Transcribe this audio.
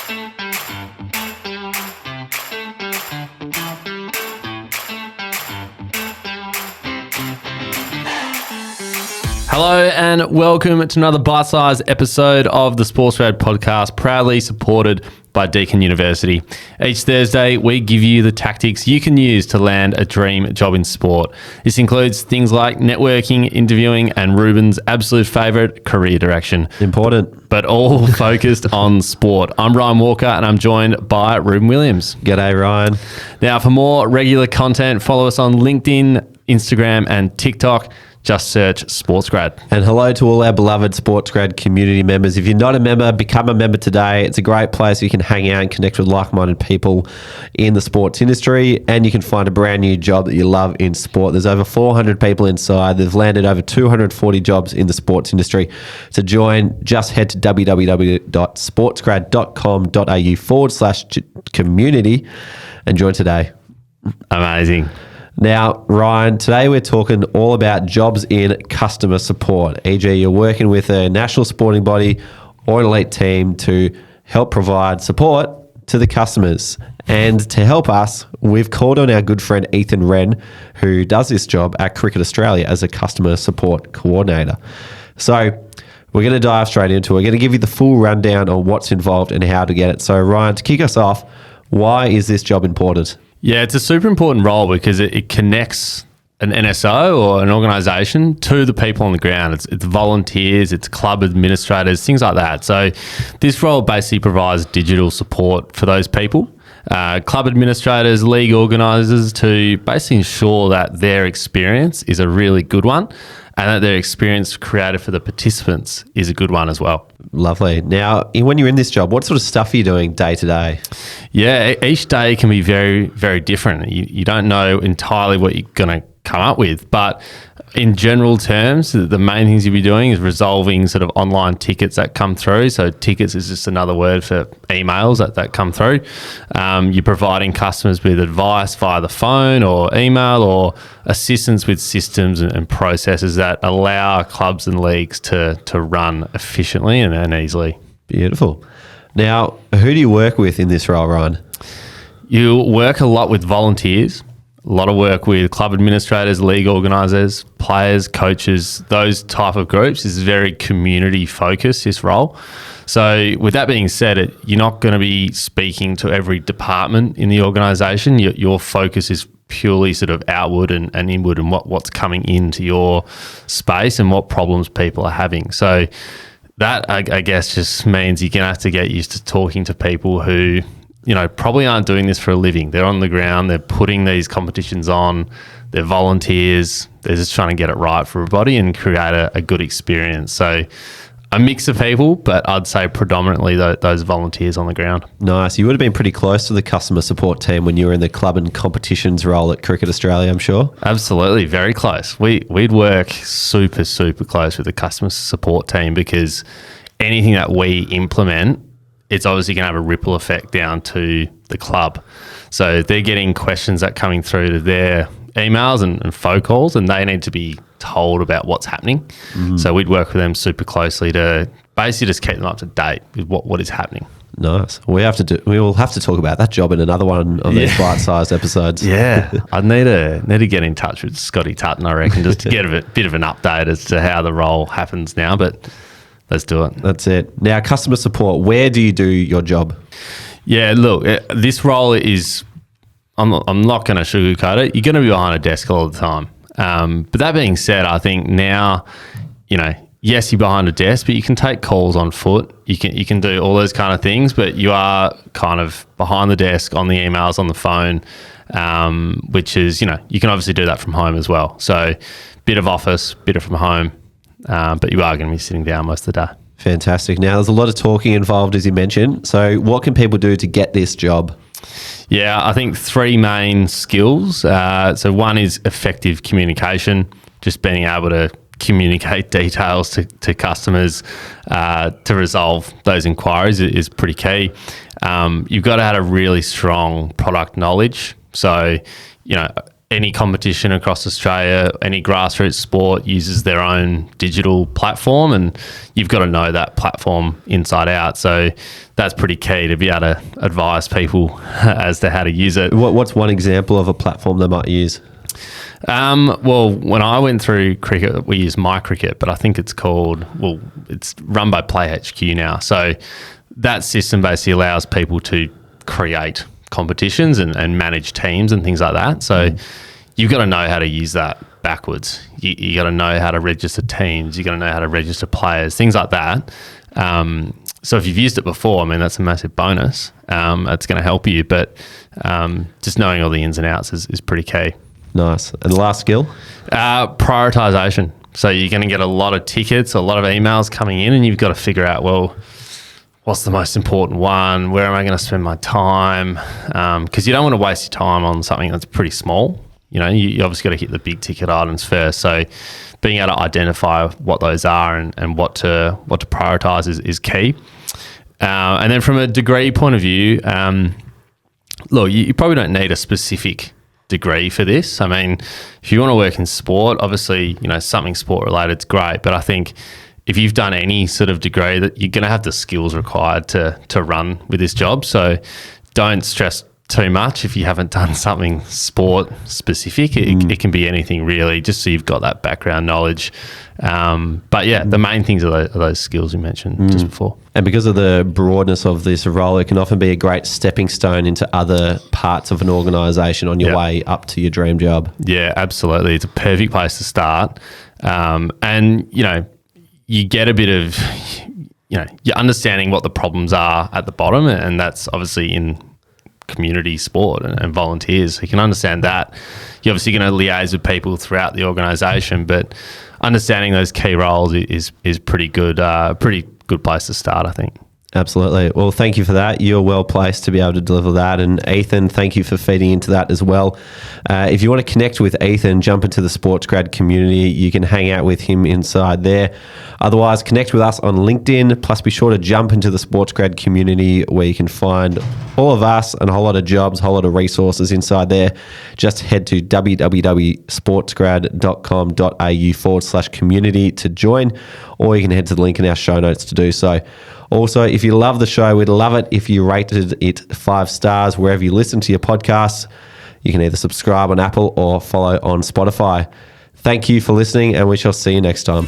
Hello and welcome to another bite-sized episode of the Sportsgrad podcast, proudly supported by Deakin University. Each Thursday, we give you the tactics you can use to land a dream job in sport. This includes things like networking, interviewing, and Ruben's absolute favourite, career direction. Important. But all focused on sport. I'm Ryan Walker and I'm joined by Ruben Williams. G'day, Ryan. Now, for more regular content, follow us on LinkedIn, Instagram, and TikTok. Just search Sportsgrad. And hello to all our beloved Sportsgrad community members. If you're not a member, become a member today. It's a great place where you can hang out and connect with like-minded people in the sports industry, and you can find a brand new job that you love in sport. There's over 400 people inside. They've landed over 240 jobs in the sports industry. To join, just head to www.sportsgrad.com.au/community and join today. Amazing. Now, Ryan, today we're talking all about jobs in customer support, e.g. you're working with a national sporting body or an elite team to help provide support to the customers. And to help us, we've called on our good friend Ethan Wren, who does this job at Cricket Australia as a customer support coordinator. So we're going to dive straight into it. We're going to give you the full rundown on what's involved and how to get it. So Ryan, to kick us off, why is this job important? Yeah, it's a super important role because it connects an NSO or an organisation to the people on the ground. It's volunteers, it's club administrators, things like that. So this role basically provides digital support for those people, club administrators, league organisers, to basically ensure that their experience is a really good one and that their experience created for the participants is a good one as well. Lovely. Now, when you're in this job, what sort of stuff are you doing day to day? Yeah, each day can be very, very different. You don't know entirely what you're going to come up with, but in general terms, the main things you'll be doing is resolving sort of online tickets that come through. So tickets is just another word for emails that come through. You're providing customers with advice via the phone or email, or assistance with systems and processes that allow clubs and leagues to run efficiently and easily. Beautiful. Now, who do you work with in this role, Ryan? You work a lot with volunteers. A lot of work with club administrators, league organisers, players, coaches, those type of groups. This is very community focused, this role. So with that being said, you're not going to be speaking to every department in the organisation. Your focus is purely sort of outward and inward, and what's coming into your space and what problems people are having. So that, I guess, just means you're going to have to get used to talking to people who, probably aren't doing this for a living. They're on the ground, they're putting these competitions on, they're volunteers, they're just trying to get it right for everybody and create a good experience. So a mix of people, but I'd say predominantly those volunteers on the ground. Nice. You would have been pretty close to the customer support team when you were in the club and competitions role at Cricket Australia, I'm sure. Absolutely, very close. We'd work super, super close with the customer support team, because anything that we implement, it's obviously going to have a ripple effect down to the club. So they're getting questions that are coming through to their emails and phone calls, and they need to be told about what's happening. Mm-hmm. So we'd work with them super closely to basically just keep them up to date with what is happening. Nice. We will have to talk about that job in another one of these bite-sized episodes. Yeah, I need to get in touch with Scotty Tutton, I reckon, just to get a bit of an update as to how the role happens now. But let's do it. That's it. Now, customer support, where do you do your job? Yeah, look, this role is, I'm not going to sugarcoat it. You're going to be behind a desk all the time. But that being said, I think now, yes, you're behind a desk, but you can take calls on foot. You can do all those kind of things, but you are kind of behind the desk, on the emails, on the phone, which is, you can obviously do that from home as well. So bit of office, bit of from home. But you are going to be sitting down most of the day. Fantastic. Now, there's a lot of talking involved, as you mentioned. So what can people do to get this job? Yeah, I think three main skills. So one is effective communication, just being able to communicate details to customers to resolve those inquiries is pretty key. You've got to have a really strong product knowledge. So, any competition across Australia, any grassroots sport uses their own digital platform, and you've got to know that platform inside out. So that's pretty key to be able to advise people as to how to use it. What's one example of a platform they might use? Well, when I went through cricket, we use MyCricket, but I think it's run by Play HQ now. So that system basically allows people to create competitions and manage teams and things like that. So you've got to know how to use that backwards. You got to know how to register teams. You got to know how to register players, things like that. So if you've used it before, I mean, that's a massive bonus. It's going to help you, but just knowing all the ins and outs is pretty key. Nice. And the last skill? Prioritization. So you're going to get a lot of tickets, a lot of emails coming in, and you've got to figure out, well, what's the most important one? Where am I going to spend my time? Because you don't want to waste your time on something that's pretty small. You know, you obviously got to hit the big ticket items first. So being able to identify what those are and what to prioritize is key. And then from a degree point of view, look, you probably don't need a specific degree for this. I mean, if you want to work in sport, obviously, you know, something sport related is great. But I think if you've done any sort of degree, that you're going to have the skills required to run with this job. So don't stress too much if you haven't done something sport specific. It can be anything really, just so you've got that background knowledge. But yeah, the main things are those skills you mentioned just before. And because of the broadness of this role, it can often be a great stepping stone into other parts of an organisation on your way up to your dream job. Yeah, absolutely. It's a perfect place to start. And, you know, you get a bit of, you know, you're understanding what the problems are at the bottom, and that's obviously in community sport and volunteers. So you can understand that. You're obviously going to liaise with people throughout the organisation, but understanding those key roles is pretty good place to start, I think. Absolutely. Well, thank you for that. You're well placed to be able to deliver that. And Ethan, thank you for feeding into that as well. If you want to connect with Ethan, jump into the SportsGrad community. You can hang out with him inside there. Otherwise, connect with us on LinkedIn. Plus, be sure to jump into the SportsGrad community where you can find all of us and a whole lot of jobs, a whole lot of resources inside there. Just head to www.sportsgrad.com.au/community to join, or you can head to the link in our show notes to do so. Also, if you love the show, we'd love it if you rated it 5 stars wherever you listen to your podcasts. You can either subscribe on Apple or follow on Spotify. Thank you for listening, and we shall see you next time.